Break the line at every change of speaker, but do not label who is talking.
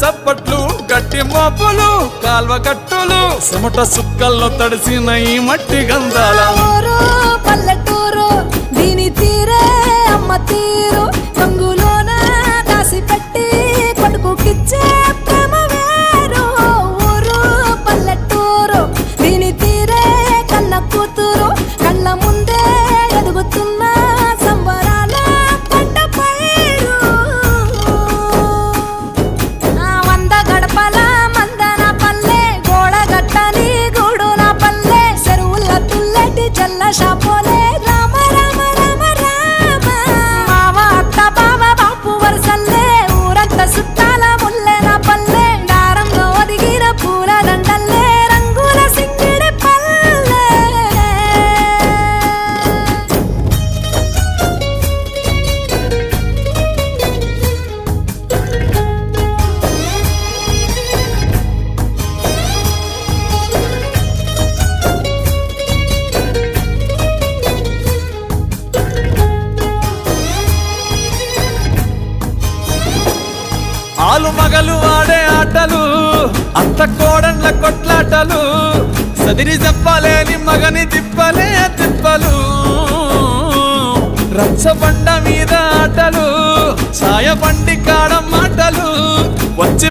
సప్పట్లు గట్టి మోపులు కాల్వ కట్టులు చెమట సుక్కల్లో తడిసిన ఈ మట్టి గంధాల
పల్లెటూరు దీని తీరే అమ్మ తీరు కంగులోన దాసి పెట్టి కొడుకుకిచ్చే ప్రేమ వేరు ఊరు పల్లెటూరు దీని తీరే కన్న కూతురు కళ్ళ ముందే ఎదుగుతున్న సంబరాల పంట పైరు వంద గడపల మందన పల్లె గోడగట్టని గూడున పల్లె చెరువుల తుల్లటి చల్ల షాపోలే రామ రామ రామ రామ మావ అత్త బావ బాపు వరసల్లే ఊరంత సుట్టాల ముల్లెన పల్లె దారంలో ఒదిగిన పూల దండల్లే రంగుల సింగిడి పల్లె
ఆలు మగలు ఆడే ఆటలు అత్త కోడళ్ళ కొట్లాటలు సదిరి చెప్పలేని మగని తిప్పలే తిప్పలు రచ్చబండ మీద ఆటలు సాయబండి కాడ మాటలు వచ్చి